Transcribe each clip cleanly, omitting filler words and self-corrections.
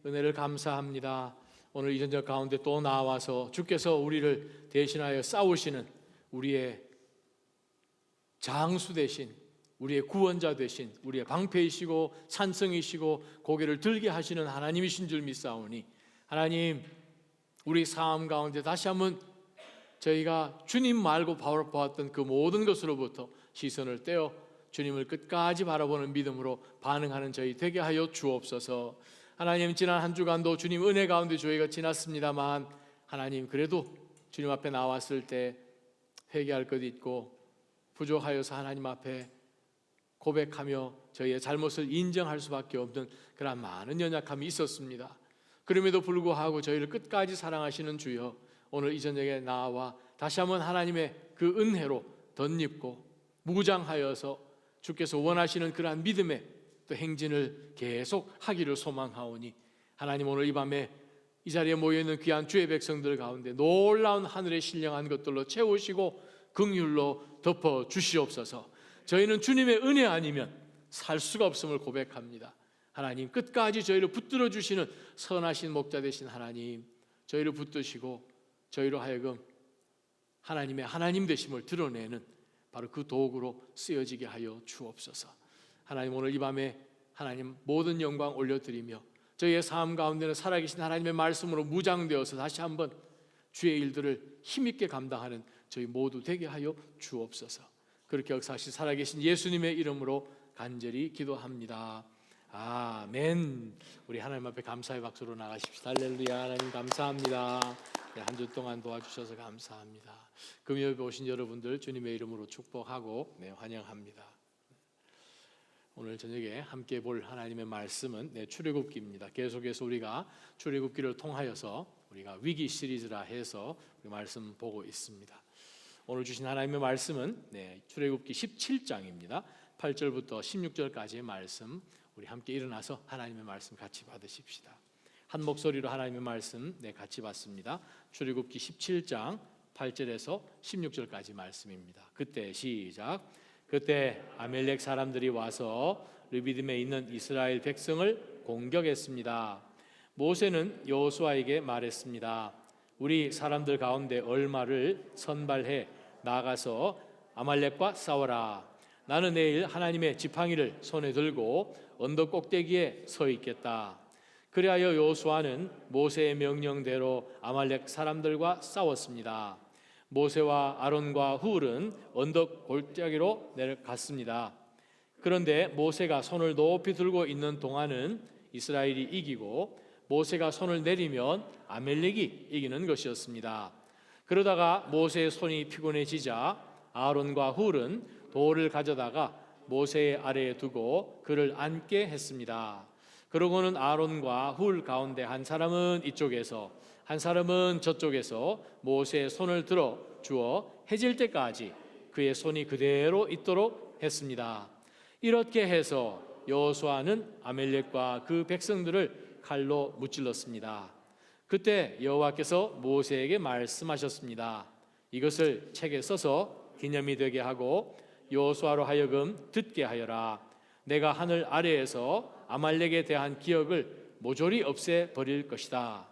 은혜를 감사합니다. 오늘 이 전적 가운데 또 나와서 주께서 우리를 대신하여 싸우시는 우리의 장수 되신, 우리의 구원자 되신, 우리의 방패이시고 산성이시고 고개를 들게 하시는 하나님이신 줄 믿사오니, 하나님, 우리 삶 가운데 다시 한번 저희가 주님 말고 바라보았던 그 모든 것으로부터 시선을 떼어 주님을 끝까지 바라보는 믿음으로 반응하는 저희 되게 하여 주옵소서. 하나님, 지난 한 주간도 주님 은혜 가운데 저희가 지났습니다만, 하나님 그래도 주님 앞에 나왔을 때 회개할 것 있고 부족하여서 하나님 앞에 고백하며 저희의 잘못을 인정할 수밖에 없는 그런 많은 연약함이 있었습니다. 그럼에도 불구하고 저희를 끝까지 사랑하시는 주여, 오늘 이 저녁에 나와 다시 한번 하나님의 그 은혜로 덧입고 무장하여서 주께서 원하시는 그러한 믿음의 또 행진을 계속 하기를 소망하오니, 하나님 오늘 이 밤에 이 자리에 모여있는 귀한 주의 백성들 가운데 놀라운 하늘의 신령한 것들로 채우시고 긍휼로 덮어 주시옵소서. 저희는 주님의 은혜 아니면 살 수가 없음을 고백합니다. 하나님, 끝까지 저희를 붙들어 주시는 선하신 목자 되신 하나님, 저희를 붙드시고 저희로 하여금 하나님의 하나님 되심을 드러내는 바로 그 도구로 쓰여지게 하여 주옵소서. 하나님, 오늘 이 밤에 하나님 모든 영광 올려드리며 저희의 삶 가운데는 살아계신 하나님의 말씀으로 무장되어서 다시 한번 주의 일들을 힘있게 감당하는 저희 모두 되게 하여 주옵소서. 그렇게 역사하신 살아계신 예수님의 이름으로 간절히 기도합니다. 아멘. 우리 하나님 앞에 감사의 박수로 나가십시다. 할렐루야. 하나님 감사합니다. 한 주 동안 도와주셔서 감사합니다. 금요일에 오신 여러분들 주님의 이름으로 축복하고 환영합니다. 오늘 저녁에 함께 볼 하나님의 말씀은 출애굽기입니다. 계속해서 우리가 출애굽기를 통하여서 우리가 위기 시리즈라 해서 우리 말씀 보고 있습니다. 오늘 주신 하나님의 말씀은 출애굽기 17장입니다. 8절부터 16절까지의 말씀, 우리 함께 일어나서 하나님의 말씀 같이 받으십시다. 한 목소리로 하나님의 말씀 같이 받습니다. 출애굽기 17장 8절에서 16절까지 말씀입니다. 그때 시작. 그때 아멜렉 사람들이 와서 르비딤에 있는 이스라엘 백성을 공격했습니다. 모세는 여호수아에게 말했습니다. 우리 사람들 가운데 얼마를 선발해 나가서 아말렉과 싸워라. 나는 내일 하나님의 지팡이를 손에 들고 언덕 꼭대기에 서 있겠다. 그리하여 여호수아는 모세의 명령대로 아말렉 사람들과 싸웠습니다. 모세와 아론과 훌은 언덕 골짜기로 내려갔습니다. 그런데 모세가 손을 높이 들고 있는 동안은 이스라엘이 이기고, 모세가 손을 내리면 아멜렉이 이기는 것이었습니다. 그러다가 모세의 손이 피곤해지자 아론과 훌은 돌을 가져다가 모세의 아래에 두고 그를 앉게 했습니다. 그러고는 아론과 훌 가운데 한 사람은 이쪽에서 한 사람은 저쪽에서 모세의 손을 들어 주어 해질 때까지 그의 손이 그대로 있도록 했습니다. 이렇게 해서 여호수아는 아멜렉과 그 백성들을 칼로 무찔렀습니다. 그때 여호와께서 모세에게 말씀하셨습니다. 이것을 책에 써서 기념이 되게 하고 여호수아로 하여금 듣게 하여라. 내가 하늘 아래에서 아말렉에 대한 기억을 모조리 없애버릴 것이다.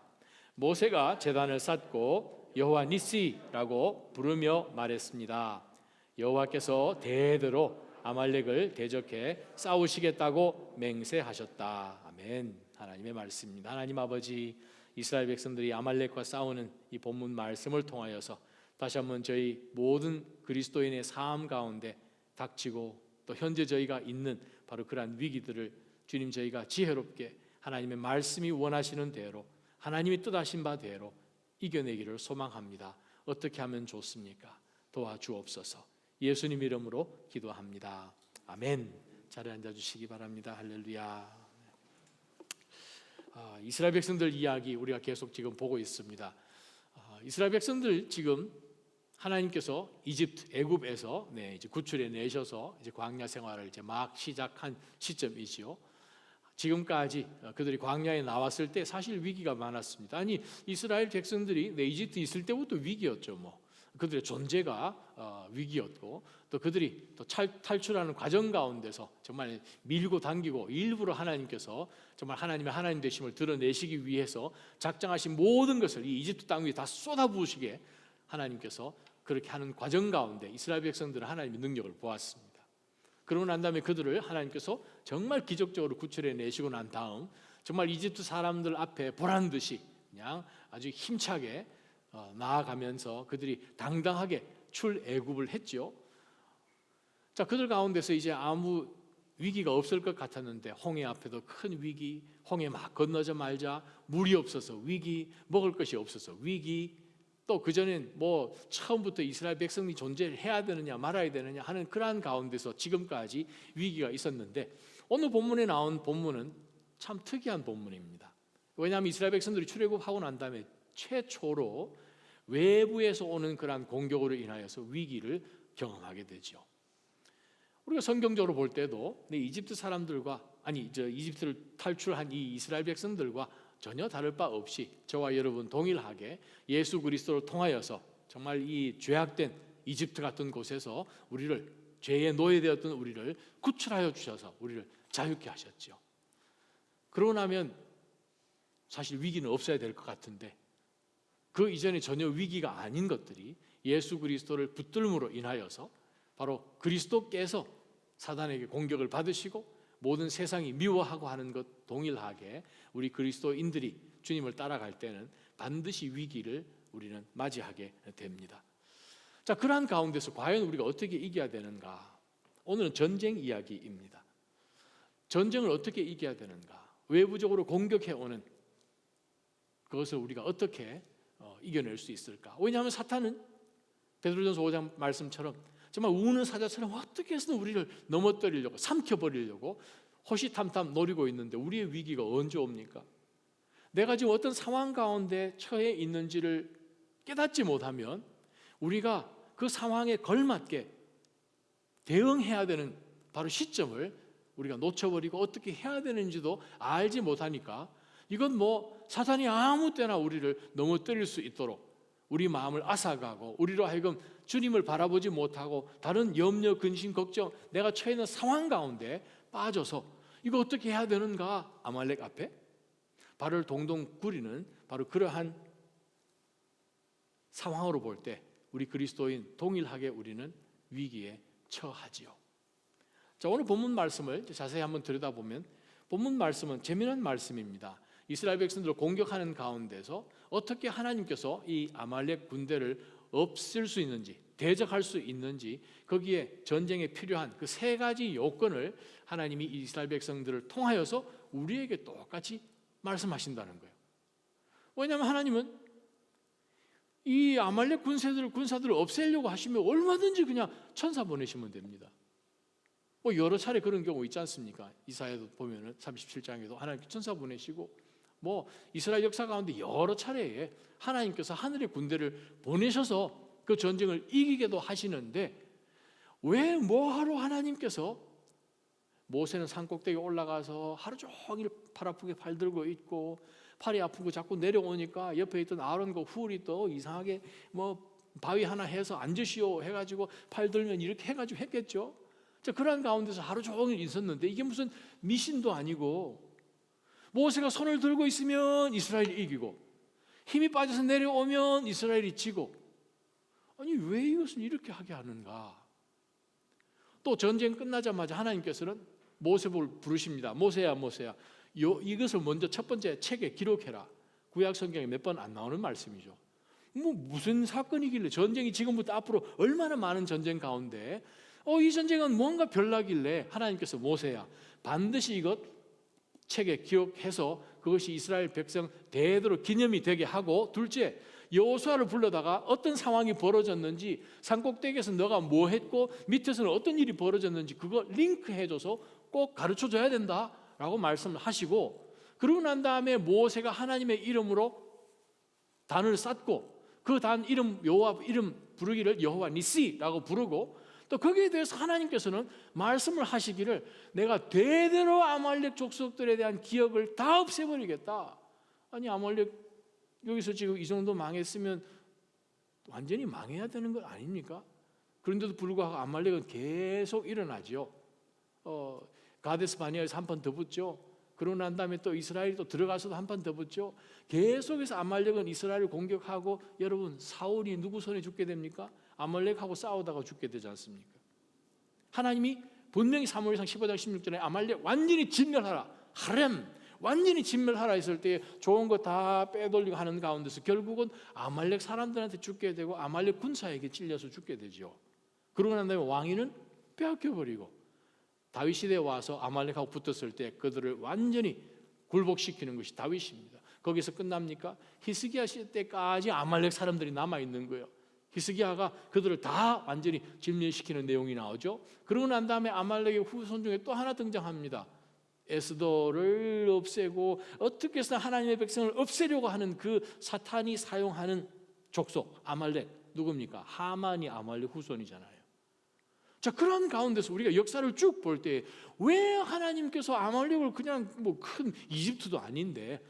모세가 제단을 쌓고 여호와 니시라고 부르며 말했습니다. 여호와께서 대대로 아말렉을 대적해 싸우시겠다고 맹세하셨다. 아멘. 하나님의 말씀입니다. 하나님 아버지, 이스라엘 백성들이 아말렉과 싸우는 이 본문 말씀을 통하여서 다시 한번 저희 모든 그리스도인의 삶 가운데 닥치고 또 현재 저희가 있는 바로 그러한 위기들을 주님, 저희가 지혜롭게 하나님의 말씀이 원하시는 대로, 하나님이 뜻하신 바대로 이겨내기를 소망합니다. 어떻게 하면 좋습니까? 도와주옵소서. 예수님 이름으로 기도합니다. 아멘. 자리에 앉아주시기 바랍니다. 할렐루야. 이스라엘 백성들 이야기 우리가 계속 지금 보고 있습니다. 이스라엘 백성들 지금 하나님께서 이집트 애굽에서 이제 구출해 내셔서 이제 광야 생활을 이제 막 시작한 시점이지요. 지금까지 그들이 광야에 나왔을 때 사실 위기가 많았습니다. 아니, 이스라엘 백성들이 이집트 있을 때부터 위기였죠. 그들의 존재가 위기였고, 또 그들이 또 탈출하는 과정 가운데서 정말 밀고 당기고 일부러 하나님께서 정말 하나님의 하나님 되심을 드러내시기 위해서 작정하신 모든 것을 이 이집트 땅 위에 다 쏟아부으시게 하나님께서 그렇게 하는 과정 가운데 이스라엘 백성들은 하나님의 능력을 보았습니다. 그러고 난 다음에 그들을 하나님께서 정말 기적적으로 구출해 내시고 난 다음 정말 이집트 사람들 앞에 보란 듯이 그냥 아주 힘차게 나아가면서 그들이 당당하게 출애굽을 했죠. 자, 그들 가운데서 이제 아무 위기가 없을 것 같았는데 홍해 앞에도 큰 위기, 홍해 막 건너자 말자 물이 없어서 위기, 먹을 것이 없어서 위기, 또 그전엔 뭐 처음부터 이스라엘 백성이 존재해야 되느냐 말아야 되느냐 하는 그러한 가운데서 지금까지 위기가 있었는데, 오늘 본문에 나온 본문은 참 특이한 본문입니다. 왜냐하면 이스라엘 백성들이 출애굽하고 난 다음에 최초로 외부에서 오는 그러한 공격으로 인하여서 위기를 경험하게 되죠. 우리가 성경적으로 볼 때도 이집트 사람들과 이집트를 탈출한 이 이스라엘 백성들과 전혀 다를 바 없이 저와 여러분 동일하게 예수 그리스도를 통하여서 정말 이 죄악된 이집트 같은 곳에서 우리를, 죄의 노예되었던 우리를 구출하여 주셔서 우리를 자유케 하셨죠. 그러고 나면 사실 위기는 없어야 될 것 같은데, 그 이전에 전혀 위기가 아닌 것들이 예수 그리스도를 붙들므로 인하여서 바로 그리스도께서 사단에게 공격을 받으시고 모든 세상이 미워하고 하는 것 동일하게 우리 그리스도인들이 주님을 따라갈 때는 반드시 위기를 우리는 맞이하게 됩니다. 자, 그러한 가운데서 과연 우리가 어떻게 이겨야 되는가? 오늘은 전쟁 이야기입니다. 전쟁을 어떻게 이겨야 되는가? 외부적으로 공격해오는 그것을 우리가 어떻게 이겨낼 수 있을까? 왜냐하면 사탄은 베드로전서 5장 말씀처럼 정말 우는 사자처럼 어떻게 해서든 우리를 넘어뜨리려고, 삼켜버리려고 호시탐탐 노리고 있는데 우리의 위기가 언제 옵니까? 내가 지금 어떤 상황 가운데 처해 있는지를 깨닫지 못하면 우리가 그 상황에 걸맞게 대응해야 되는 바로 시점을 우리가 놓쳐버리고 어떻게 해야 되는지도 알지 못하니까 이건 뭐 사탄이 아무 때나 우리를 넘어뜨릴 수 있도록 우리 마음을 앗아가고 우리로 하여금 주님을 바라보지 못하고 다른 염려, 근심, 걱정, 내가 처해 있는 상황 가운데 빠져서 이거 어떻게 해야 되는가? 아말렉 앞에 발을 동동 구리는 바로 그러한 상황으로 볼 때 우리 그리스도인 동일하게 우리는 위기에 처하지요. 자, 오늘 본문 말씀을 자세히 한번 들여다보면 본문 말씀은 재미난 말씀입니다. 이스라엘 백성들을 공격하는 가운데서 어떻게 하나님께서 이 아말렉 군대를 없앨 수 있는지, 대적할 수 있는지, 거기에 전쟁에 필요한 그 세 가지 요건을 하나님이 이스라엘 백성들을 통하여서 우리에게 똑같이 말씀하신다는 거예요. 왜냐하면 하나님은 이 아말렉 군사들을 없애려고 하시면 얼마든지 그냥 천사 보내시면 됩니다. 뭐 여러 차례 그런 경우 있지 않습니까? 이사야도 보면은 37장에도 하나님께 천사 보내시고 뭐 이스라엘 역사 가운데 여러 차례에 하나님께서 하늘의 군대를 보내셔서 그 전쟁을 이기게도 하시는데, 왜 뭐하러 하나님께서 모세는 산꼭대기에 올라가서 하루 종일 팔 아프게 팔 들고 있고 팔이 아프고 자꾸 내려오니까 옆에 있던 아론과 훌이 또 이상하게 뭐 바위 하나 해서 앉으시오 해가지고 팔 들면 이렇게 해가지고 했겠죠. 자, 그런 가운데서 하루 종일 있었는데 이게 무슨 미신도 아니고, 모세가 손을 들고 있으면 이스라엘이 이기고 힘이 빠져서 내려오면 이스라엘이 지고, 아니 왜 이것을 이렇게 하게 하는가? 또 전쟁 끝나자마자 하나님께서는 모세를 부르십니다. 모세야 모세야, 이것을 먼저 첫 번째 책에 기록해라. 구약 성경에 몇 번 안 나오는 말씀이죠. 뭐 무슨 사건이길래, 전쟁이 지금부터 앞으로 얼마나 많은 전쟁 가운데 이 전쟁은 뭔가 별나길래 하나님께서 모세야 반드시 이것 책에 기록해서 그것이 이스라엘 백성 대대로 기념이 되게 하고, 둘째 여호수아를 불러다가 어떤 상황이 벌어졌는지, 산꼭대기에서 너가 뭐 했고 밑에서는 어떤 일이 벌어졌는지 그거 링크해줘서 꼭 가르쳐줘야 된다라고 말씀을 하시고, 그러고 난 다음에 모세가 하나님의 이름으로 단을 쌓고 그 단 이름 여호와 이름 부르기를 여호와 니시라고 부르고, 또 거기에 대해서 하나님께서는 말씀을 하시기를 내가 대대로 아말렉 족속들에 대한 기억을 다 없애버리겠다. 아니 아말렉 여기서 지금 이 정도 망했으면 완전히 망해야 되는 것 아닙니까? 그런데도 불구하고 아말렉은 계속 일어나죠. 가데스 바네아에서 한 판 더 붙죠. 그러고 난 다음에 또 이스라엘이 또 들어가서도 한 판 더 붙죠. 계속해서 아말렉은 이스라엘을 공격하고, 여러분 사울이 누구 손에 죽게 됩니까? 아말렉하고 싸우다가 죽게 되지 않습니까? 하나님이 분명히 사무엘상 15장 16절에 아말렉 완전히 진멸하라, 하렘 완전히 진멸하라 했을 때 좋은 거 다 빼돌리고 하는 가운데서 결국은 아말렉 사람들한테 죽게 되고 아말렉 군사에게 찔려서 죽게 되죠. 그러고 난 다음에 왕위는 빼앗겨버리고 다윗 시대에 와서 아말렉하고 붙었을 때 그들을 완전히 굴복시키는 것이 다윗입니다. 거기서 끝납니까? 히스기야 시대 때까지 아말렉 사람들이 남아있는 거예요. 히스기야가 그들을 다 완전히 진멸시키는 내용이 나오죠. 그러고 난 다음에 아말렉의 후손 중에 또 하나 등장합니다. 에스더를 없애고 어떻게 해서 하나님의 백성을 없애려고 하는 그 사탄이 사용하는 족속 아말렉, 누굽니까? 하만이 아말렉 후손이잖아요. 자, 그런 가운데서 우리가 역사를 쭉 볼 때 왜 하나님께서 아말렉을 그냥 뭐 큰 이집트도 아닌데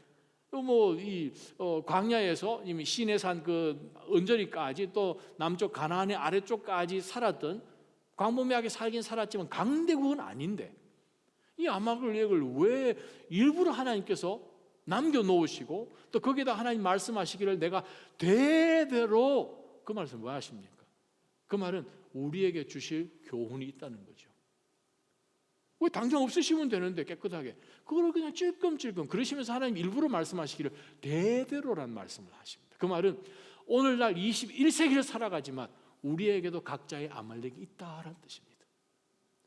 이 광야에서 이미 시내산 그 언저리까지 또 남쪽 가나안의 아래쪽까지 살았던, 광범위하게 살긴 살았지만 강대국은 아닌데 이 아말렉을 왜 일부러 하나님께서 남겨놓으시고 또 거기에다 하나님 말씀하시기를 내가 대대로, 그 말씀 뭐 하십니까? 그 말은 우리에게 주실 교훈이 있다는 거죠. 왜 당장 없으시면 되는데 깨끗하게 그걸 그냥 찔끔찔끔 그러시면서 하나님 일부러 말씀하시기를 대대로란 말씀을 하십니다. 그 말은 오늘날 21세기를 살아가지만 우리에게도 각자의 아말렉이 있다라는 뜻입니다.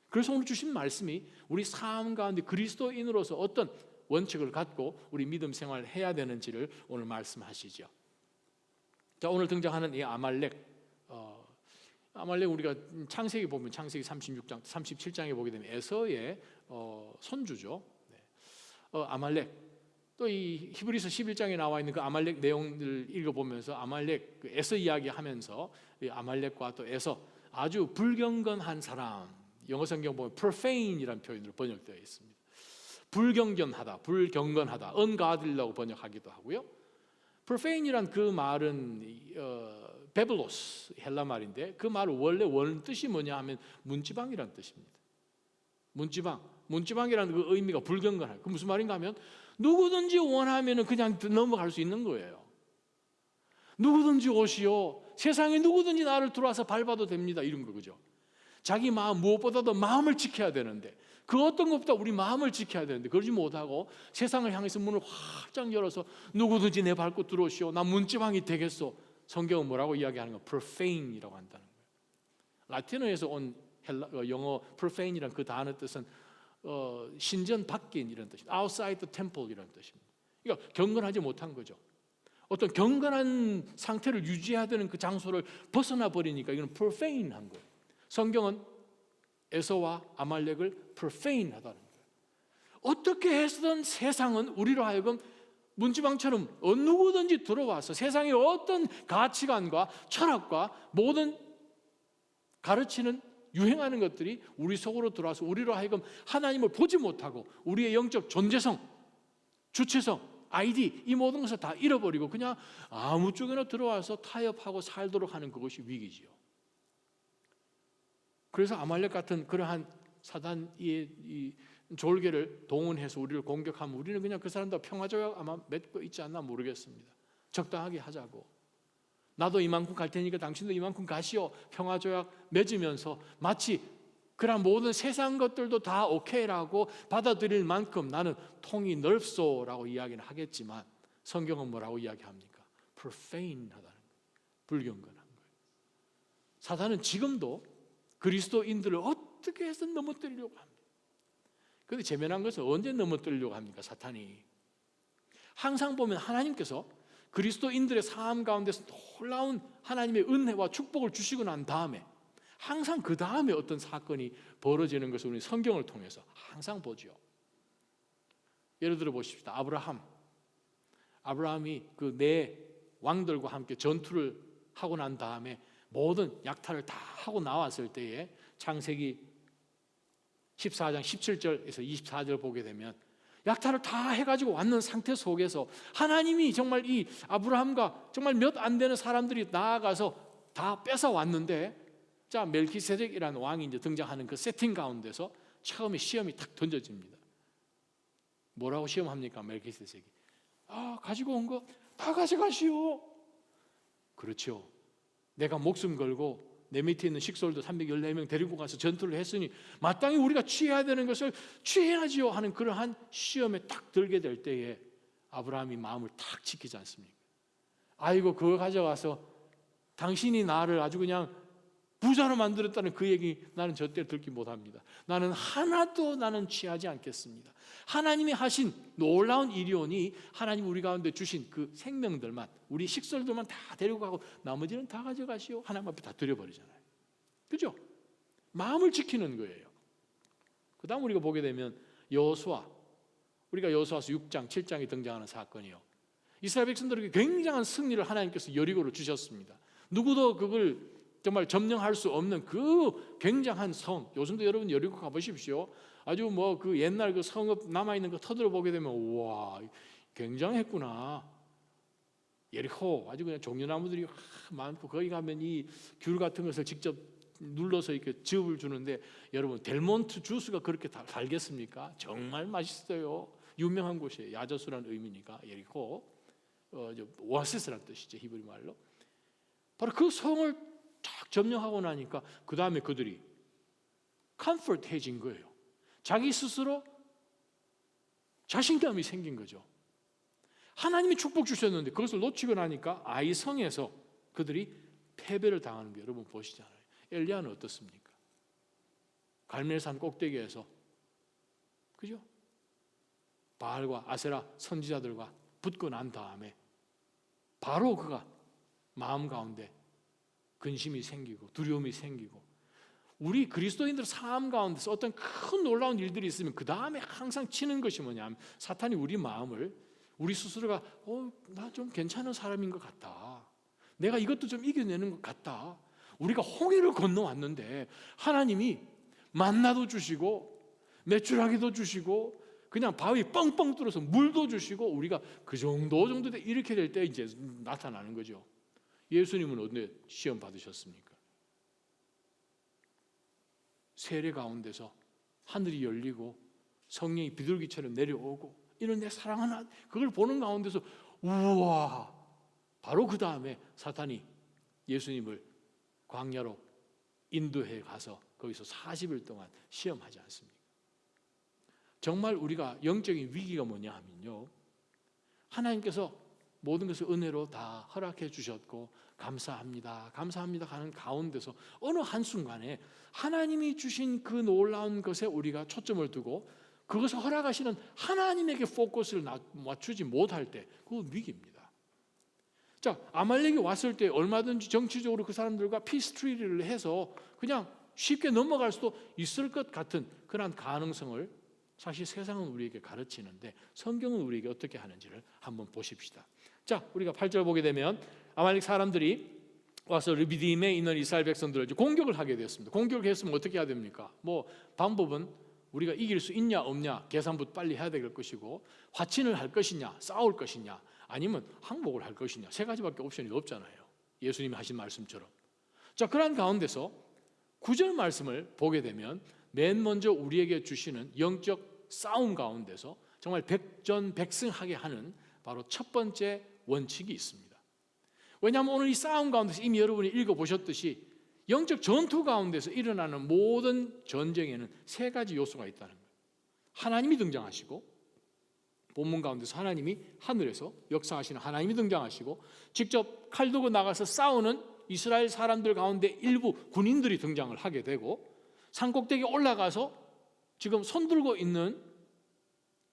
그래서 오늘 주신 말씀이 우리 삶 가운데 그리스도인으로서 어떤 원칙을 갖고 우리 믿음 생활을 해야 되는지를 오늘 말씀하시죠. 자, 오늘 등장하는 이 아말렉, 아말렉 우리가 창세기 보면 창세기 36장, 37장에 보게 되면 에서의 손주죠. 아말렉. 또 이 히브리서 11장에 나와 있는 그 아말렉 내용을 읽어보면서 아말렉 그 에서 이야기하면서 이 아말렉과 또 에서 아주 불경건한 사람, 영어 성경 보면 profane이라는 표현으로 번역되어 있습니다. 불경건하다, 불경건하다, ungodly라고 번역하기도 하고요. profane이란 그 말은 베블로스 헬라 말인데 그 말 원래 원 뜻이 뭐냐 하면 문지방이라는 뜻입니다. 문지방이라는 그 의미가 불경건한. 그 무슨 말인가 하면 누구든지 원하면은 그냥 넘어갈 수 있는 거예요. 누구든지 오시오, 세상에 누구든지 나를 들어와서 밟아도 됩니다, 이런 거, 그죠? 자기 마음, 무엇보다도 마음을 지켜야 되는데, 그 어떤 것보다 우리 마음을 지켜야 되는데 그러지 못하고 세상을 향해서 문을 활짝 열어서 누구든지 내 밟고 들어오시오, 나 문지방이 되겠소. 성경은 뭐라고 이야기하는 거? profane이라고 한다는 거예요. 라틴어에서 온 영어 profane이란 그 단어 뜻은 신전 밖인 이런 뜻입니다. outside the temple 이런 뜻입니다. 그러니까 경건하지 못한 거죠. 어떤 경건한 상태를 유지해야 되는 그 장소를 벗어나 버리니까 이건 profane한 거예요. 성경은 에서와 아말렉을 profane하다는 거예요. 어떻게 해서든 세상은 우리로 하여금 문지방처럼 누구든지 들어와서 세상의 어떤 가치관과 철학과 모든 가르치는 유행하는 것들이 우리 속으로 들어와서 우리로 하여금 하나님을 보지 못하고 우리의 영적 존재성, 주체성, 아이디, 이 모든 것을 다 잃어버리고 그냥 아무 쪽에나 들어와서 타협하고 살도록 하는 그것이 위기지요. 그래서 아말렉 같은 그러한 사단의 이 졸개를 동원해서 우리를 공격하면 우리는 그냥 그 사람들 평화조약 아마 맺고 있지 않나 모르겠습니다. 적당하게 하자고, 나도 이만큼 갈 테니까 당신도 이만큼 가시오, 평화조약 맺으면서 마치 그런 모든 세상 것들도 다 오케이라고 받아들일 만큼 나는 통이 넓소라고 이야기는 하겠지만 성경은 뭐라고 이야기합니까? profane하다는 거예요. 불경건한 거예요. 사단은 지금도 그리스도인들을 어떻게 해서 넘어뜨리려고 합니다. 그런데 재미난 것은 언제 넘어뜨리려고 합니까? 사탄이 항상 보면 하나님께서 그리스도인들의 삶 가운데서 놀라운 하나님의 은혜와 축복을 주시고 난 다음에 항상 그 다음에 어떤 사건이 벌어지는 것을 우리 성경을 통해서 항상 보죠. 예를 들어 보십시다. 아브라함이 그 네 왕들과 함께 전투를 하고 난 다음에 모든 약탈을 다 하고 나왔을 때에 창세기 14장 17절에서 24절 보게 되면 약탈을 다 해가지고 왔는 상태 속에서 하나님이 정말 이 아브라함과 정말 몇 안 되는 사람들이 나아가서 다 뺏어 왔는데, 자, 멜키세덱이라는 왕이 이제 등장하는 그 세팅 가운데서 처음에 시험이 탁 던져집니다. 뭐라고 시험합니까? 멜키세덱이 가지고 온 거 다 가져가시오. 그렇죠. 내가 목숨 걸고 내 밑에 있는 식솔도 314명 데리고 가서 전투를 했으니 마땅히 우리가 취해야 되는 것을 취해야지요 하는 그러한 시험에 딱 들게 될 때에 아브라함이 마음을 탁 지키지 않습니까? 아이고, 그거 가져가서 당신이 나를 아주 그냥 부자로 만들었다는 그 얘기 나는 절대 듣기 못합니다. 나는 하나도 취하지 않겠습니다. 하나님이 하신 놀라운 일이오니 하나님 우리 가운데 주신 그 생명들만, 우리 식솔들만 다 데리고 가고 나머지는 다 가져가시오. 하나님 앞에 다 드려버리잖아요. 그죠? 마음을 지키는 거예요. 그 다음 우리가 보게 되면 여호수아, 우리가 여호수아서 6장 7장에 등장하는 사건이요, 이스라엘 백성들에게 굉장한 승리를 하나님께서 여리고로 주셨습니다. 누구도 그걸 정말 점령할 수 없는 그 굉장한 성, 요즘도 여러분 여리고 가보십시오. 아주 뭐 그 옛날 그 성읍 남아있는 거 터들어 보게 되면 우와, 굉장했구나. 예리호 아주 그냥 종려나무들이 많고, 거기 가면 이 귤 같은 것을 직접 눌러서 이렇게 즙을 주는데, 여러분 델몬트 주스가 그렇게 달겠습니까? 정말 맛있어요. 유명한 곳이에요. 야저수라는 의미니까 예리호, 오아시스라는 뜻이죠, 히브리 말로. 바로 그 성을 딱 점령하고 나니까 그 다음에 그들이 컴포트해진 거예요. 자기 스스로 자신감이 생긴 거죠. 하나님이 축복 주셨는데 그것을 놓치고 나니까 아이성에서 그들이 패배를 당하는 거 여러분 보시잖아요. 엘리야는 어떻습니까? 갈멜산 꼭대기에서, 그죠? 바알과 아세라 선지자들과 붙고 난 다음에 바로 그가 마음 가운데 근심이 생기고 두려움이 생기고, 우리 그리스도인들 삶 가운데서 어떤 큰 놀라운 일들이 있으면 그 다음에 항상 치는 것이 뭐냐면, 사탄이 우리 마음을, 우리 스스로가 나 좀 괜찮은 사람인 것 같다, 내가 이것도 좀 이겨내는 것 같다, 우리가 홍해를 건너왔는데 하나님이 만나도 주시고 메추라기도 주시고 그냥 바위 뻥뻥 뚫어서 물도 주시고, 우리가 그 정도 이렇게 될 때 이제 나타나는 거죠. 예수님은 어느 시험 받으셨습니까? 세례 가운데서 하늘이 열리고 성령이 비둘기처럼 내려오고 이런 내 사랑하는 아들, 그걸 보는 가운데서 우와, 바로 그 다음에 사탄이 예수님을 광야로 인도해 가서 거기서 40일 동안 시험하지 않습니까? 정말 우리가 영적인 위기가 뭐냐 하면요, 하나님께서 모든 것을 은혜로 다 허락해 주셨고 감사합니다 하는 가운데서 어느 한순간에 하나님이 주신 그 놀라운 것에 우리가 초점을 두고 그것을 허락하시는 하나님에게 포커스를 맞추지 못할 때, 그건 위기입니다. 자, 아말렉이 왔을 때 얼마든지 정치적으로 그 사람들과 피스트리를 해서 그냥 쉽게 넘어갈 수도 있을 것 같은 그런 가능성을 사실 세상은 우리에게 가르치는데 성경은 우리에게 어떻게 하는지를 한번 보십시다. 자, 우리가 8절 보게 되면 아말렉 사람들이 와서 르비딤에 있는 이스라엘 백성들을 공격을 하게 되었습니다. 공격을 했으면 어떻게 해야 됩니까? 뭐 방법은 우리가 이길 수 있냐 없냐 계산부터 빨리 해야 될 것이고, 화친을 할 것이냐 싸울 것이냐 아니면 항복을 할 것이냐, 세 가지밖에 옵션이 없잖아요. 예수님이 하신 말씀처럼. 자, 그런 가운데서 9절 말씀을 보게 되면 맨 먼저 우리에게 주시는 영적 싸움 가운데서 정말 백전백승하게 하는 바로 첫 번째 원칙이 있습니다. 왜냐하면 오늘 이 싸움 가운데서 이미 여러분이 읽어보셨듯이 영적 전투 가운데서 일어나는 모든 전쟁에는 세 가지 요소가 있다는 거예요. 하나님이 등장하시고, 본문 가운데서 하나님이 하늘에서 역사하시는 하나님이 등장하시고, 직접 칼 들고 나가서 싸우는 이스라엘 사람들 가운데 일부 군인들이 등장을 하게 되고, 산꼭대기에 올라가서 지금 손들고 있는,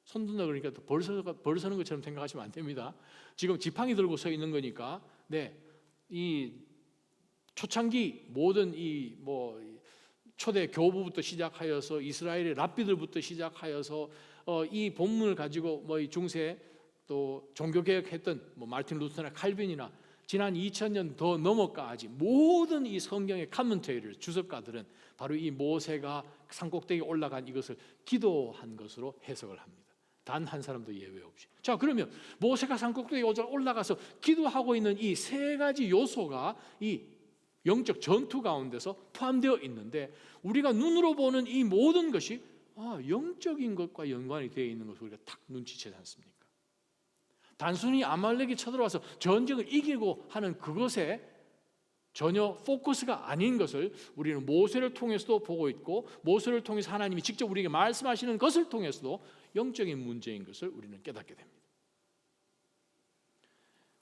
손든다 그러니까 또 벌 서는 것처럼 생각하시면 안 됩니다. 지금 지팡이 들고 서 있는 거니까, 이 초창기 모든 이 초대 교부부터 시작하여서 이스라엘의 랍비들부터 시작하여서 이 본문을 가지고 이 중세 또 종교개혁했던 마르틴 루터나 칼빈이나 지난 2000년 더 넘어까지 모든 이 성경의 카멘터리를 주석가들은 바로 이 모세가 산꼭대기에 올라간 이것을 기도한 것으로 해석을 합니다. 단 한 사람도 예외 없이. 자, 그러면 모세가 산꼭대기에 올라가서 기도하고 있는 이 세 가지 요소가 이 영적 전투 가운데서 포함되어 있는데, 우리가 눈으로 보는 이 모든 것이 영적인 것과 연관이 되어 있는 것을 우리가 딱 눈치채지 않습니까? 단순히 아말렉이 쳐들어와서 전쟁을 이기고 하는 그것에 전혀 포커스가 아닌 것을 우리는 모세를 통해서도 보고 있고, 모세를 통해서 하나님이 직접 우리에게 말씀하시는 것을 통해서도 영적인 문제인 것을 우리는 깨닫게 됩니다.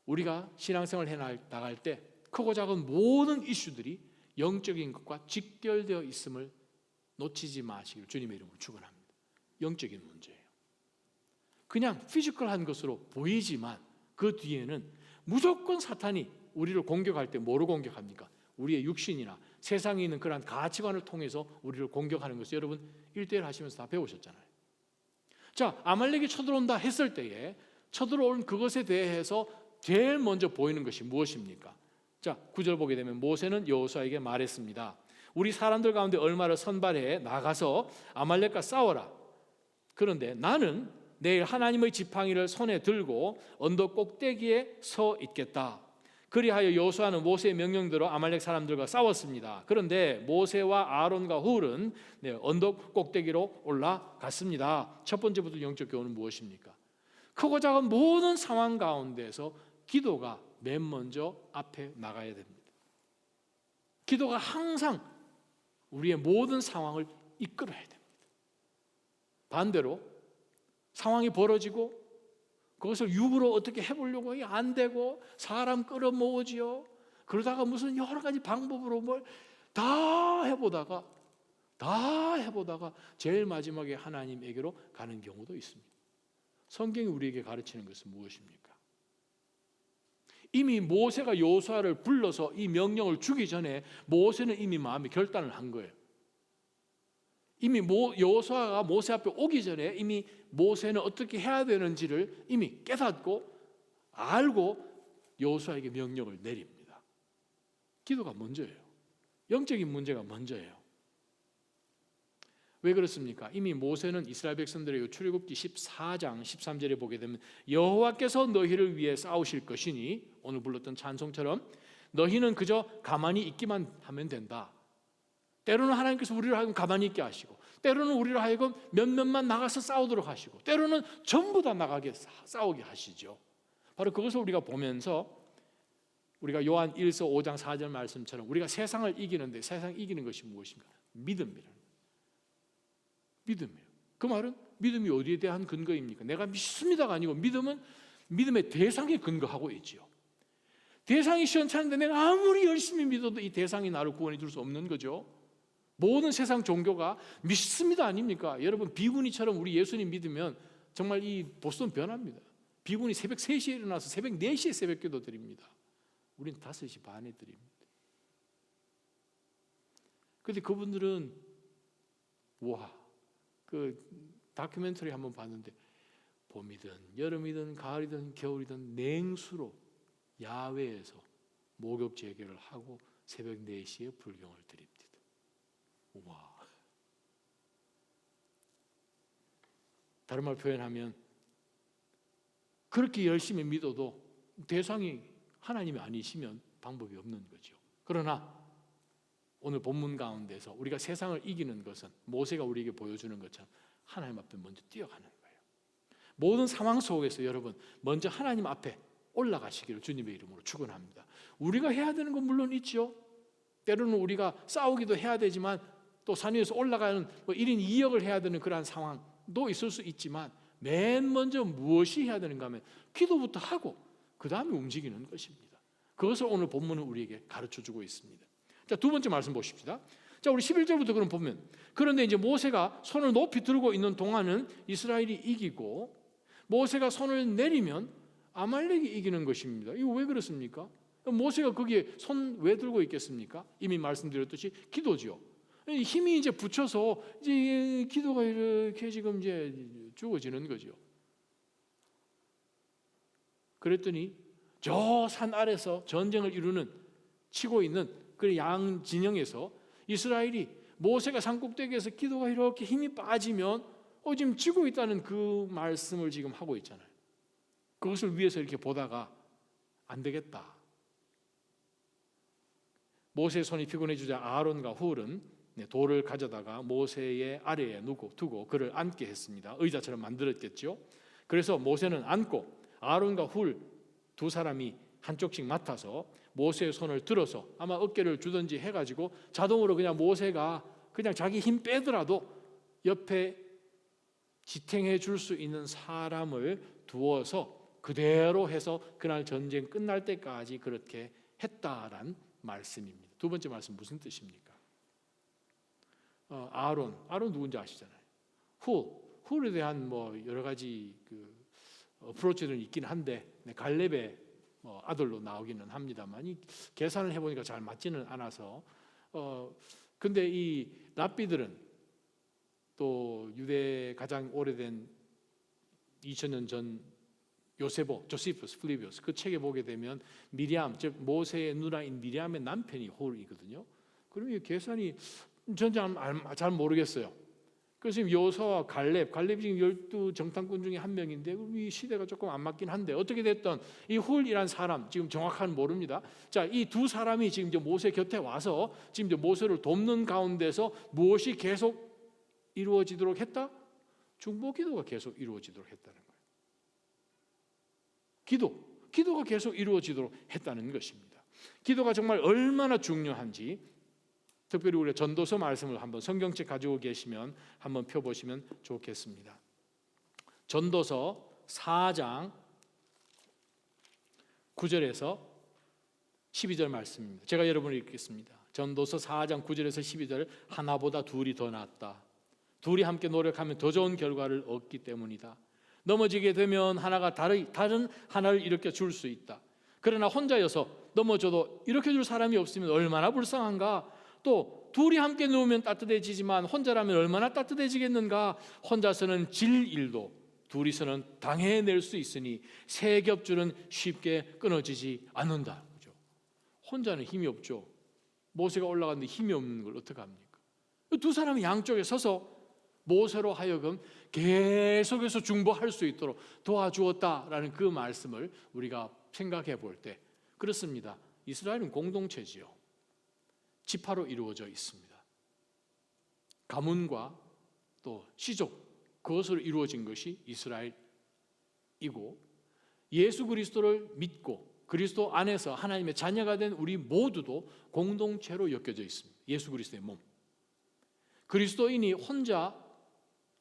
우리가 신앙생활을 해나갈 때 크고 작은 모든 이슈들이 영적인 것과 직결되어 있음을 놓치지 마시길 주님의 이름으로 축원합니다. 영적인 문제예요. 그냥 피지컬한 것으로 보이지만 그 뒤에는 무조건 사탄이 우리를 공격할 때 뭐로 공격합니까? 우리의 육신이나 세상에 있는 그러한 가치관을 통해서 우리를 공격하는 것을 여러분 1대1 하시면서 다 배우셨잖아요. 자, 아말렉이 쳐들어온다 했을 때에 쳐들어온 그것에 대해서 제일 먼저 보이는 것이 무엇입니까? 자, 9절 보게 되면 모세는 여호수아에게 말했습니다. 우리 사람들 가운데 얼마를 선발해 나가서 아말렉과 싸워라. 그런데 나는 내일 하나님의 지팡이를 손에 들고 언덕 꼭대기에 서 있겠다. 그리하여 여호수아는 모세의 명령대로 아말렉 사람들과 싸웠습니다. 그런데 모세와 아론과 훌은 언덕 꼭대기로 올라갔습니다. 첫 번째부터 영적 교훈은 무엇입니까? 크고 작은 모든 상황 가운데서 기도가 맨 먼저 앞에 나가야 됩니다. 기도가 항상 우리의 모든 상황을 이끌어야 됩니다. 반대로 상황이 벌어지고 그것을 육으로 어떻게 해보려고 하기 안 되고 사람 끌어모으지요. 그러다가 무슨 여러 가지 방법으로 뭘 다 해보다가 제일 마지막에 하나님에게로 가는 경우도 있습니다. 성경이 우리에게 가르치는 것은 무엇입니까? 이미 모세가 여호수아를 불러서 이 명령을 주기 전에 모세는 이미 마음에 결단을 한 거예요. 이미 여호수아가 모세 앞에 오기 전에 이미 모세는 어떻게 해야 되는지를 이미 깨닫고 알고 여호수아에게 명령을 내립니다. 기도가 먼저예요. 영적인 문제가 먼저예요. 왜 그렇습니까? 이미 모세는 이스라엘 백성들에게 출애굽기 14장 13절에 보게 되면 여호와께서 너희를 위해 싸우실 것이니, 오늘 불렀던 찬송처럼 너희는 그저 가만히 있기만 하면 된다. 때로는 하나님께서 우리를 하여금 가만히 있게 하시고, 때로는 우리를 하여금 몇몇만 나가서 싸우도록 하시고, 때로는 전부 다 나가게 싸우게 하시죠. 바로 그것을 우리가 보면서 우리가 요한 1서 5장 4절 말씀처럼 우리가 세상을 이기는데, 세상 이기는 것이 무엇인가? 믿음이라. 믿음이에요. 그 말은 믿음이 어디에 대한 근거입니까? 내가 믿습니다가 아니고 믿음은 믿음의 대상에 근거하고 있지요. 대상이 시원찮은데 내가 아무리 열심히 믿어도 이 대상이 나를 구원해 줄 수 없는 거죠. 모든 세상 종교가 믿습니다 아닙니까? 여러분, 비구니처럼 우리 예수님 믿으면 정말 이 보스턴 변합니다. 비구니 새벽 3시에 일어나서 새벽 4시에 새벽기도 드립니다. 우리는 5시 반에 드립니다. 그런데 그분들은 그 다큐멘터리 한번 봤는데 봄이든 여름이든 가을이든 겨울이든 냉수로 야외에서 목욕 재개를 하고 새벽 4시에 불경을 드립니다. 다른 말 표현하면 그렇게 열심히 믿어도 대상이 하나님이 아니시면 방법이 없는 거죠. 그러나 오늘 본문 가운데서 우리가 세상을 이기는 것은 모세가 우리에게 보여주는 것처럼 하나님 앞에 먼저 뛰어가는 거예요. 모든 상황 속에서 여러분 먼저 하나님 앞에 올라가시기를 주님의 이름으로 축원합니다. 우리가 해야 되는 건 물론 있죠. 때로는 우리가 싸우기도 해야 되지만 또 산 위에서 올라가는 1인 2역을 해야 되는 그러한 상황도 있을 수 있지만, 맨 먼저 무엇이 해야 되는가 하면 기도부터 하고 그 다음에 움직이는 것입니다. 그것을 오늘 본문은 우리에게 가르쳐주고 있습니다. 자, 두 번째 말씀 보십시다. 자, 우리 11절부터 그럼 보면, 그런데 이제 모세가 손을 높이 들고 있는 동안은 이스라엘이 이기고, 모세가 손을 내리면 아말렉이 이기는 것입니다. 이거 왜 그렇습니까? 모세가 거기에 손 왜 들고 있겠습니까? 이미 말씀드렸듯이 기도죠. 힘이 이제 붙여서 이제 기도가 이렇게 지금 이제 죽어지는 거죠. 그랬더니 저 산 아래서 전쟁을 치고 있는 그 양 진영에서 이스라엘이 모세가 산 꼭대기에서 기도가 이렇게 힘이 빠지면 지금 지고 있다는 그 말씀을 지금 하고 있잖아요. 그것을 위해서 이렇게 보다가 안 되겠다. 모세의 손이 피곤해지자 아론과 훌은 돌을 가져다가 모세의 아래에 두고 그를 앉게 했습니다. 의자처럼 만들었겠죠. 그래서 모세는 앉고 아론과 훌 두 사람이 한쪽씩 맡아서 모세의 손을 들어서 아마 어깨를 주든지 해가지고 자동으로 그냥 모세가 그냥 자기 힘 빼더라도 옆에 지탱해 줄 수 있는 사람을 두어서 그대로 해서 그날 전쟁 끝날 때까지 그렇게 했다란 말씀입니다. 두 번째 말씀 무슨 뜻입니까? 아론 누군지 아시잖아요. 훌에 대한 여러 가지 그 어프로치는 있긴 한데 갈렙의 아들로 나오기는 합니다만 이 계산을 해보니까 잘 맞지는 않아서 근데 이 랍비들은 또 유대 가장 오래된 2000년 전 조세푸스 플리비우스 그 책에 보게 되면 미리암 즉 모세의 누나인 미리암의 남편이 홀이거든요. 그러면 이 계산이 전 잘 모르겠어요. 그래서 지금 여호수아와 갈렙이 지금 12 정탐꾼 중에 한 명인데 이 시대가 조금 안 맞긴 한데 어떻게 됐든 이 훌이란 사람 지금 정확한 모릅니다. 자, 이 두 사람이 지금 이제 모세 곁에 와서 지금 이제 모세를 돕는 가운데서 무엇이 계속 이루어지도록 했다? 중보기도가 계속 이루어지도록 했다는 거예요. 기도가 계속 이루어지도록 했다는 것입니다. 기도가 정말 얼마나 중요한지 특별히 우리가 전도서 말씀을 한번 성경책 가지고 계시면 한번 펴보시면 좋겠습니다. 전도서 4장 9절에서 12절 말씀입니다. 제가 여러분을 읽겠습니다. 전도서 4장 9절에서 12절 하나보다 둘이 더 낫다. 둘이 함께 노력하면 더 좋은 결과를 얻기 때문이다. 넘어지게 되면 하나가 다른 하나를 일으켜 줄 수 있다. 그러나 혼자여서 넘어져도 일으켜 줄 사람이 없으면 얼마나 불쌍한가. 또 둘이 함께 누우면 따뜻해지지만 혼자라면 얼마나 따뜻해지겠는가. 혼자서는 질 일도 둘이서는 당해낼 수 있으니 세 겹줄은 쉽게 끊어지지 않는다. 그죠? 혼자는 힘이 없죠. 모세가 올라갔는데 힘이 없는 걸 어떡합니까? 두 사람이 양쪽에 서서 모세로 하여금 계속해서 중보할 수 있도록 도와주었다라는 그 말씀을 우리가 생각해 볼 때 그렇습니다. 이스라엘은 공동체지요. 지파로 이루어져 있습니다. 가문과 또 시족 그것으로 이루어진 것이 이스라엘이고 예수 그리스도를 믿고 그리스도 안에서 하나님의 자녀가 된 우리 모두도 공동체로 엮여져 있습니다. 예수 그리스도의 몸. 그리스도인이 혼자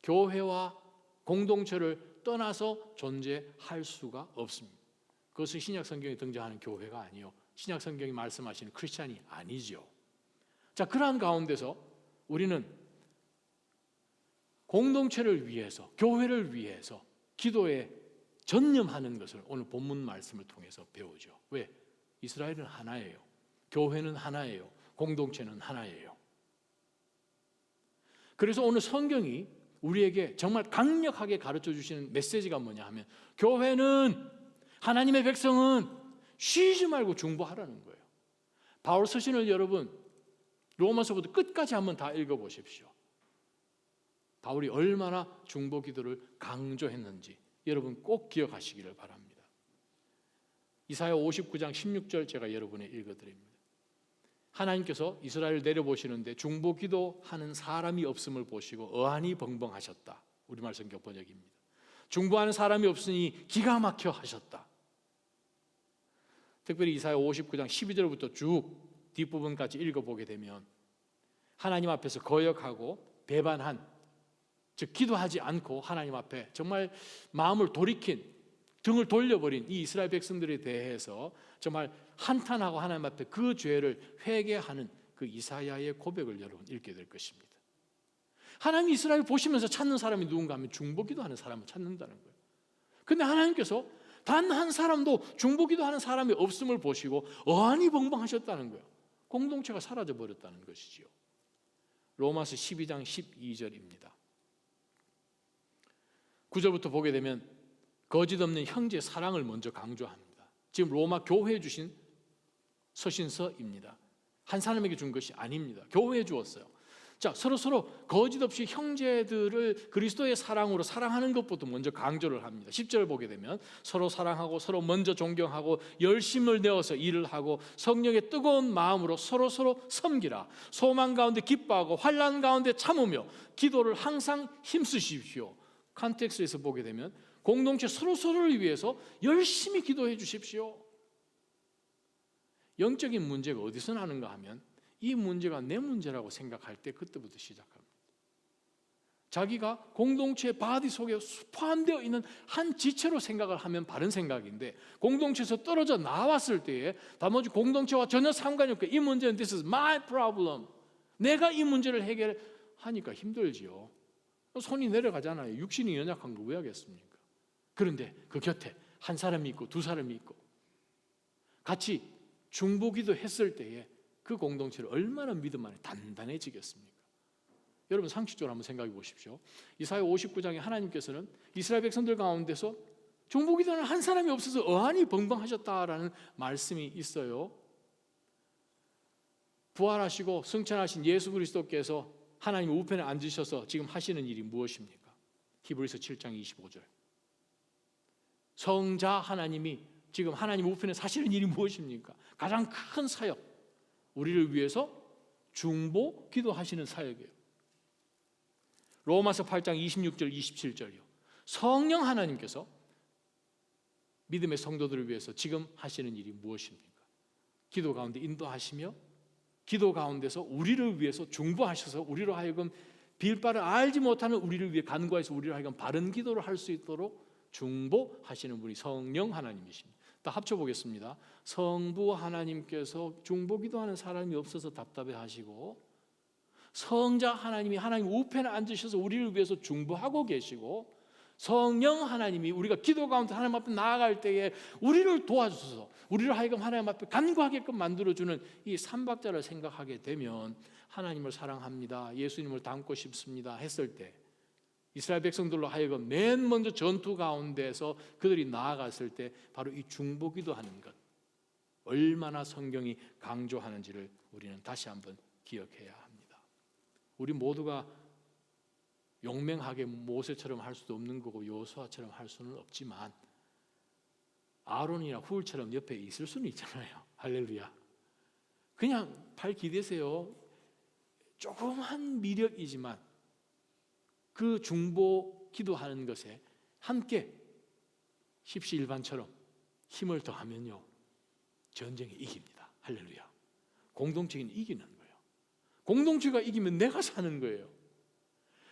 교회와 공동체를 떠나서 존재할 수가 없습니다. 그것은 신약 성경에 등장하는 교회가 아니요 신약 성경이 말씀하시는 크리스찬이 아니죠. 자, 그러한 가운데서 우리는 공동체를 위해서 교회를 위해서 기도에 전념하는 것을 오늘 본문 말씀을 통해서 배우죠. 왜? 이스라엘은 하나예요. 교회는 하나예요. 공동체는 하나예요. 그래서 오늘 성경이 우리에게 정말 강력하게 가르쳐 주시는 메시지가 뭐냐 하면 교회는 하나님의 백성은 쉬지 말고 중보하라는 거예요. 바울 서신을 여러분 로마서부터 끝까지 한번 다 읽어보십시오. 바울이 얼마나 중보 기도를 강조했는지 여러분 꼭 기억하시기를 바랍니다. 이사야 59장 16절 제가 여러분에 읽어드립니다. 하나님께서 이스라엘을 내려보시는데 중보 기도하는 사람이 없음을 보시고 어안이 벙벙하셨다. 우리말 성경 번역입니다. 중보하는 사람이 없으니 기가 막혀 하셨다. 특별히 이사야 59장 12절부터 쭉 뒷부분까지 읽어보게 되면 하나님 앞에서 거역하고 배반한 즉 기도하지 않고 하나님 앞에 정말 마음을 돌이킨 등을 돌려버린 이 이스라엘 백성들에 대해서 정말 한탄하고 하나님 앞에 그 죄를 회개하는 그 이사야의 고백을 여러분 읽게 될 것입니다. 하나님이 이스라엘 보시면서 찾는 사람이 누군가 하면 중보기도하는 사람을 찾는다는 거예요. 그런데 하나님께서 단 한 사람도 중보기도하는 사람이 없음을 보시고 어안이 벙벙하셨다는 거예요. 공동체가 사라져 버렸다는 것이지요. 로마서 12장 12절입니다. 9절부터 보게 되면 거짓 없는 형제 사랑을 먼저 강조합니다. 지금 로마 교회에 주신 서신서입니다. 한 사람에게 준 것이 아닙니다. 교회에 주었어요. 자, 서로 거짓 없이 형제들을 그리스도의 사랑으로 사랑하는 것부터 먼저 강조를 합니다. 10절을 보게 되면 서로 사랑하고 서로 먼저 존경하고 열심을 내어서 일을 하고 성령의 뜨거운 마음으로 서로 섬기라. 소망 가운데 기뻐하고 환난 가운데 참으며 기도를 항상 힘쓰십시오. 컨텍스트에서 보게 되면 공동체 서로를 위해서 열심히 기도해 주십시오. 영적인 문제가 어디서 나는가 하면 이 문제가 내 문제라고 생각할 때 그때부터 시작합니다. 자기가 공동체의 바디 속에 포함되어 있는 한 지체로 생각을 하면 바른 생각인데, 공동체에서 떨어져 나왔을 때에 나머지 공동체와 전혀 상관이 없고 이 문제는 This is my problem, 내가 이 문제를 해결하니까 힘들지요. 손이 내려가잖아요. 육신이 연약한 거 왜 하겠습니까? 그런데 그 곁에 한 사람이 있고 두 사람이 있고 같이 중보기도 했을 때에 그 공동체를 얼마나 믿음 안에 단단해지겠습니까? 여러분 상식적으로 한번 생각해 보십시오. 이사야 59장에 하나님께서는 이스라엘 백성들 가운데서 중보기도는 한 사람이 없어서 어안이 벙벙하셨다라는 말씀이 있어요. 부활하시고 승천하신 예수 그리스도께서 하나님 우편에 앉으셔서 지금 하시는 일이 무엇입니까? 히브리서 7장 25절. 성자 하나님이 지금 하나님 우편에 사시는 일이 무엇입니까? 가장 큰 사역, 우리를 위해서 중보 기도하시는 사역이에요. 로마서 8장 26절 27절이요. 성령 하나님께서 믿음의 성도들을 위해서 지금 하시는 일이 무엇입니까? 기도 가운데 인도하시며 기도 가운데서 우리를 위해서 중보하셔서 우리로 하여금 빌바를 알지 못하는 우리를 위해 간구해서 우리로 하여금 바른 기도를 할 수 있도록 중보하시는 분이 성령 하나님이십니다. 다 합쳐보겠습니다. 성부 하나님께서 중보기도하는 사람이 없어서 답답해하시고, 성자 하나님이 하나님 우편에 앉으셔서 우리를 위해서 중보하고 계시고, 성령 하나님이 우리가 기도 가운데 하나님 앞에 나아갈 때에 우리를 도와주셔서 우리를 하여금 하나님 앞에 간구하게끔 만들어주는 이 삼박자를 생각하게 되면, 하나님을 사랑합니다, 예수님을 닮고 싶습니다 했을 때 이스라엘 백성들로 하여금 맨 먼저 전투 가운데서 그들이 나아갔을 때 바로 이 중보기도 하는 것, 얼마나 성경이 강조하는지를 우리는 다시 한번 기억해야 합니다. 우리 모두가 용맹하게 모세처럼 할 수도 없는 거고 여호수아처럼 할 수는 없지만 아론이나 훌처럼 옆에 있을 수는 있잖아요. 할렐루야. 그냥 팔 기대세요. 조그만 미력이지만 그 중보 기도하는 것에 함께 십시일반처럼 힘을 더하면요, 전쟁에 이깁니다. 할렐루야. 공동체는 이기는 거예요. 공동체가 이기면 내가 사는 거예요.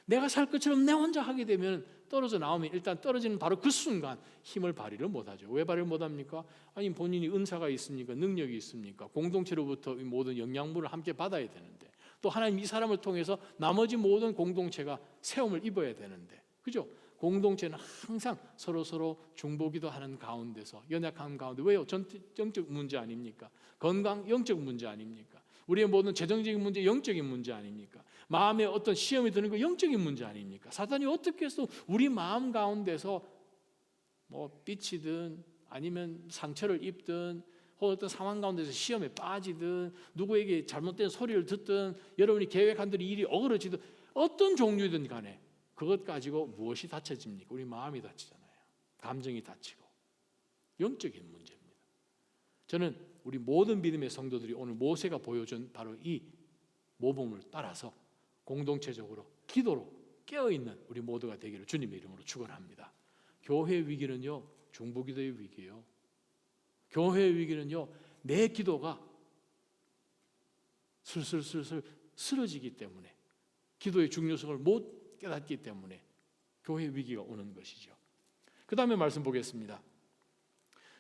내가 살 것처럼 내 혼자 하게 되면 떨어져 나오면 일단 떨어지는 바로 그 순간 힘을 발휘를 못하죠. 왜 발휘를 못합니까? 아니 본인이 은사가 있습니까? 능력이 있습니까? 공동체로부터 이 모든 영양분을 함께 받아야 되는데, 또 하나님 이 사람을 통해서 나머지 모든 공동체가 세움을 입어야 되는데, 그죠? 공동체는 항상 서로 중보기도 하는 가운데서 연약한 가운데, 왜요? 영적 문제 아닙니까? 건강 영적 문제 아닙니까? 우리의 모든 재정적인 문제 영적인 문제 아닙니까? 마음에 어떤 시험이 드는 거 영적인 문제 아닙니까? 사단이 어떻게 해서 우리 마음 가운데서 뭐 삐치든 아니면 상처를 입든 혹은 어떤 상황 가운데서 시험에 빠지든 누구에게 잘못된 소리를 듣든 여러분이 계획한 대로 일이 어그러지든 어떤 종류든 간에 그것 가지고 무엇이 다쳐집니까? 우리 마음이 다치잖아요. 감정이 다치고 영적인 문제입니다. 저는 우리 모든 믿음의 성도들이 오늘 모세가 보여준 바로 이 모범을 따라서 공동체적으로 기도로 깨어있는 우리 모두가 되기를 주님의 이름으로 축원합니다. 교회 위기는요, 중보기도의 위기예요. 교회의 위기는요, 내 기도가 슬슬 쓰러지기 때문에, 기도의 중요성을 못 깨닫기 때문에 교회의 위기가 오는 것이죠. 그 다음에 말씀 보겠습니다.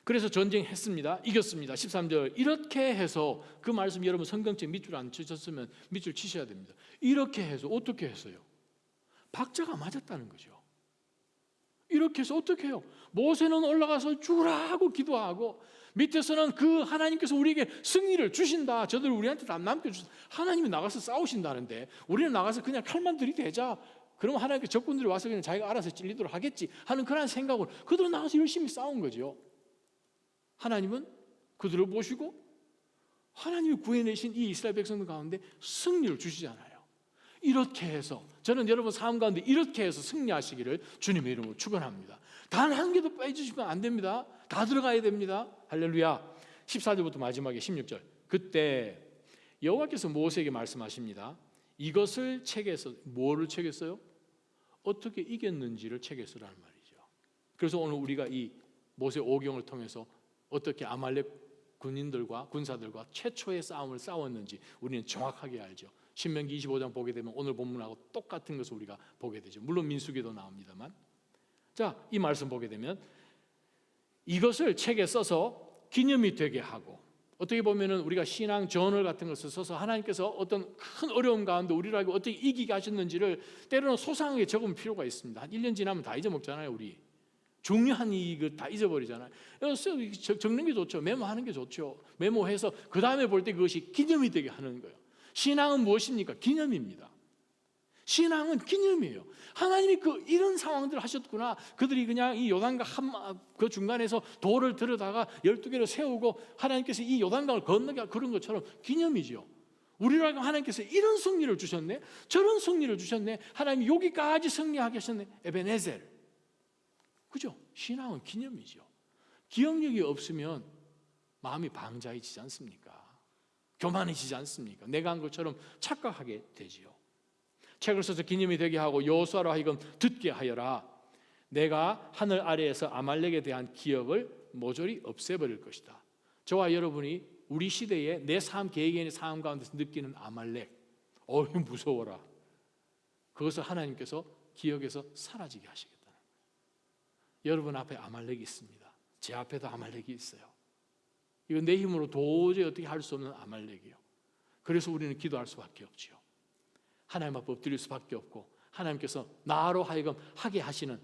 그래서 전쟁했습니다. 이겼습니다. 13절. 이렇게 해서, 그 말씀 여러분 성경책 밑줄 안 치셨으면 밑줄 치셔야 됩니다. 이렇게 해서 어떻게 했어요? 박자가 맞았다는 거죠. 이렇게 해서 어떻게 해요? 모세는 올라가서 죽으라 하고 기도하고, 밑에서는 그 하나님께서 우리에게 승리를 주신다, 저들 우리한테 다 남겨주신다, 하나님이 나가서 싸우신다는데 우리는 나가서 그냥 칼만 들이대자, 그러면 하나님께 적군들이 와서 그냥 자기가 알아서 찔리도록 하겠지 하는 그런 생각으로 그들은 나가서 열심히 싸운 거죠. 하나님은 그들을 보시고 하나님이 구해내신 이 이스라엘 백성들 가운데 승리를 주시잖아요. 이렇게 해서 저는 여러분 삶 가운데 이렇게 해서 승리하시기를 주님의 이름으로 축원합니다. 단 한 개도 빼주시면 안 됩니다. 다 들어가야 됩니다. 할렐루야. 14절부터 마지막에 16절. 그때 여호와께서 모세에게 말씀하십니다. 이것을 책에서, 뭐를 책에 써요? 어떻게 이겼는지를 책에 쓰라는 말이죠. 그래서 오늘 우리가 이 모세 오경을 통해서 어떻게 아말렉 군인들과 군사들과 최초의 싸움을 싸웠는지 우리는 정확하게 알죠. 신명기 25장 보게 되면 오늘 본문하고 똑같은 것을 우리가 보게 되죠. 물론 민수기도 나옵니다만. 자, 이 말씀 보게 되면 이것을 책에 써서 기념이 되게 하고, 어떻게 보면은 우리가 신앙 저널 같은 것을 써서 하나님께서 어떤 큰 어려움 가운데 우리를 어떻게 이기게 하셨는지를 때로는 소상하게 적으면 필요가 있습니다. 한 1년 지나면 다 잊어먹잖아요. 우리 중요한 이익을 다 잊어버리잖아요. 적는 게 좋죠. 메모하는 게 좋죠. 메모해서 그 다음에 볼 때 그것이 기념이 되게 하는 거예요. 신앙은 무엇입니까? 기념입니다. 신앙은 기념이에요. 하나님이 이런 상황들을 하셨구나. 그들이 그냥 이 요단강 그 중간에서 돌을 들여다가 12개를 세우고 하나님께서 이 요단강을 건너게 그런 것처럼 기념이죠. 우리라고 하나님께서 이런 승리를 주셨네, 저런 승리를 주셨네, 하나님이 여기까지 승리하게 하셨네. 에베네셀. 그죠? 신앙은 기념이죠. 기억력이 없으면 마음이 방자해지지 않습니까? 교만해지지 않습니까? 내가 한 것처럼 착각하게 되지요. 책을 써서 기념이 되게 하고 여호수아로 하여금 듣게 하여라. 내가 하늘 아래에서 아말렉에 대한 기억을 모조리 없애버릴 것이다. 저와 여러분이 우리 시대에 내 삶, 개개인의 삶 가운데서 느끼는 아말렉, 무서워라. 그것을 하나님께서 기억에서 사라지게 하시겠다는 거예요. 여러분 앞에 아말렉이 있습니다. 제 앞에도 아말렉이 있어요. 이건 내 힘으로 도저히 어떻게 할 수 없는 아말렉이에요. 그래서 우리는 기도할 수밖에 없지요. 하나님 앞에 엎드릴 수밖에 없고, 하나님께서 나로 하여금 하게 하시는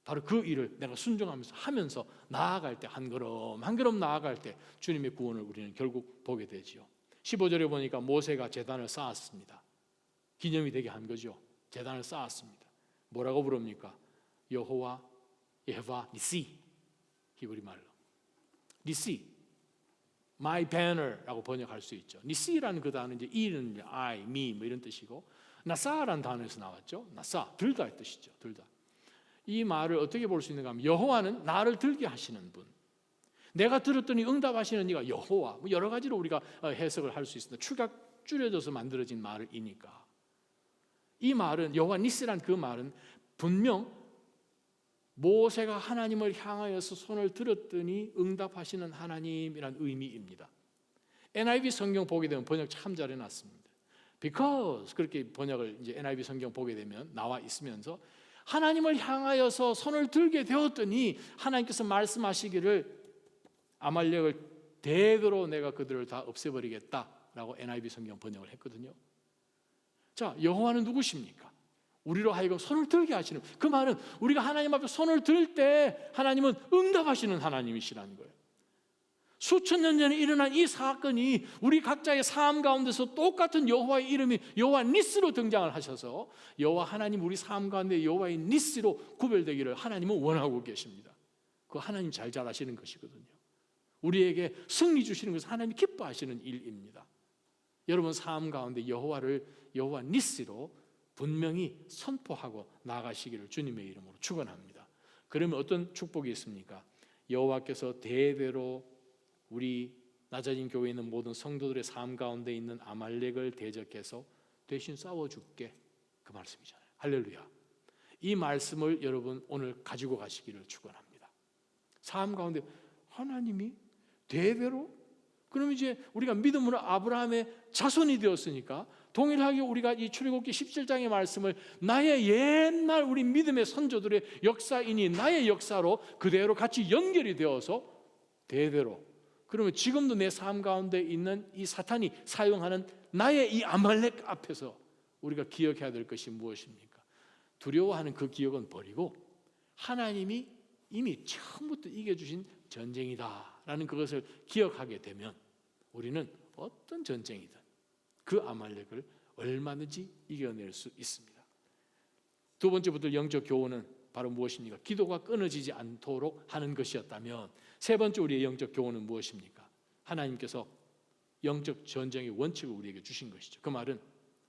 바로 그 일을 내가 순종하면서 하면서 나아갈 때, 한 걸음 한 걸음 나아갈 때 주님의 구원을 우리는 결국 보게 되지요. 15절에 보니까 모세가 제단을 쌓았습니다. 기념이 되게 한 거죠. 제단을 쌓았습니다. 뭐라고 부릅니까? 여호와 예hovah 니시, 히브리 말로 니시, My banner라고 번역할 수 있죠. 니시라는 그 단어는 이제 이는 I, me 뭐 이런 뜻이고, 나사라는 단어에서 나왔죠. 나사, 들다의 뜻이죠. 들다. 이 말을 어떻게 볼 수 있는가 하면 여호와는 나를 들게 하시는 분. 내가 들었더니 응답하시는 이가 여호와. 뭐 여러 가지로 우리가 해석을 할 수 있습니다. 축약 줄여져서 만들어진 말이니까. 이 말은 여호와 니시라는 그 말은 분명 모세가 하나님을 향하여서 손을 들었더니 응답하시는 하나님이란 의미입니다. NIV 성경 보게 되면 번역 참 잘 해놨습니다. Because 그렇게 번역을 이제 NIV 성경 보게 되면 나와 있으면서 하나님을 향하여서 손을 들게 되었더니 하나님께서 말씀하시기를 아말렉을 대대로 내가 그들을 다 없애버리겠다라고 NIV 성경 번역을 했거든요. 자, 여호와는 누구십니까? 우리로 하여금 손을 들게 하시는, 그 말은 우리가 하나님 앞에 손을 들 때 하나님은 응답하시는 하나님이시라는 거예요. 수천 년 전에 일어난 이 사건이 우리 각자의 삶 가운데서 똑같은 여호와의 이름이 여호와 니스로 등장을 하셔서 여호와 하나님, 우리 삶 가운데 여호와의 니스로 구별되기를 하나님은 원하고 계십니다. 그 하나님 잘 아시는 것이거든요. 우리에게 승리 주시는 것은 하나님이 기뻐하시는 일입니다. 여러분 삶 가운데 여호와 니스로 분명히 선포하고 나가시기를 주님의 이름으로 축원합니다. 그러면 어떤 축복이 있습니까? 여호와께서 대대로 우리 낮아진 교회에 있는 모든 성도들의 삶 가운데 있는 아말렉을 대적해서 대신 싸워줄게, 그 말씀이잖아요. 할렐루야. 이 말씀을 여러분 오늘 가지고 가시기를 축원합니다. 삶 가운데 하나님이 대대로, 그럼 이제 우리가 믿음으로 아브라함의 자손이 되었으니까 동일하게 우리가 이 출애굽기 17장의 말씀을 나의 옛날 우리 믿음의 선조들의 역사이니 나의 역사로 그대로 같이 연결이 되어서 대대로, 그러면 지금도 내 삶 가운데 있는 이 사탄이 사용하는 나의 이 아말렉 앞에서 우리가 기억해야 될 것이 무엇입니까? 두려워하는 그 기억은 버리고 하나님이 이미 처음부터 이겨주신 전쟁이다라는 그것을 기억하게 되면 우리는 어떤 전쟁이든 그 아말렉을 얼마든지 이겨낼 수 있습니다. 두 번째부터 영적 교훈은 바로 무엇입니까? 기도가 끊어지지 않도록 하는 것이었다면, 세 번째 우리의 영적 교훈은 무엇입니까? 하나님께서 영적 전쟁의 원칙을 우리에게 주신 것이죠. 그 말은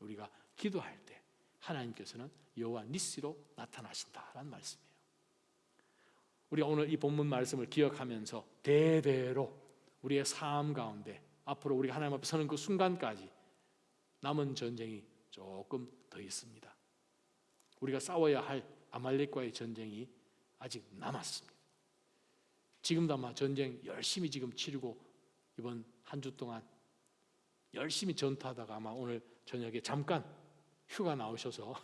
우리가 기도할 때 하나님께서는 여호와 니시로 나타나신다라는 말씀이에요. 우리가 오늘 이 본문 말씀을 기억하면서 대대로 우리의 삶 가운데 앞으로 우리가 하나님 앞에 서는 그 순간까지 남은 전쟁이 조금 더 있습니다. 우리가 싸워야 할 아말렉과의 전쟁이 아직 남았습니다. 지금도 아마 전쟁 열심히 지금 치르고 이번 한 주 동안 열심히 전투하다가 아마 오늘 저녁에 잠깐 휴가 나오셔서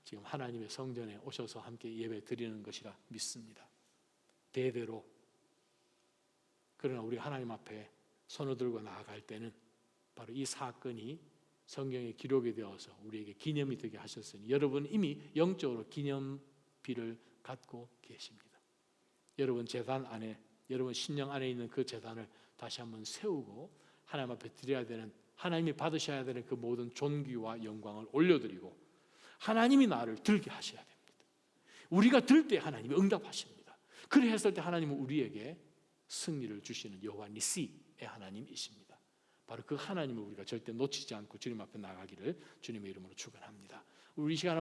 지금 하나님의 성전에 오셔서 함께 예배 드리는 것이라 믿습니다. 대대로. 그러나 우리 하나님 앞에 손을 들고 나아갈 때는 바로 이 사건이 성경에 기록이 되어서 우리에게 기념이 되게 하셨으니 여러분 이미 영적으로 기념비를 갖고 계십니다. 여러분 제단 안에, 여러분 신령 안에 있는 그 제단을 다시 한번 세우고 하나님 앞에 드려야 되는, 하나님이 받으셔야 되는 그 모든 존귀와 영광을 올려드리고 하나님이 나를 들게 하셔야 됩니다. 우리가 들 때 하나님이 응답하십니다. 그래 했을 때 하나님은 우리에게 승리를 주시는 여호와 니시의 하나님이십니다. 바로 그 하나님을 우리가 절대 놓치지 않고 주님 앞에 나가기를 주님의 이름으로 축원합니다. 우리 이 시간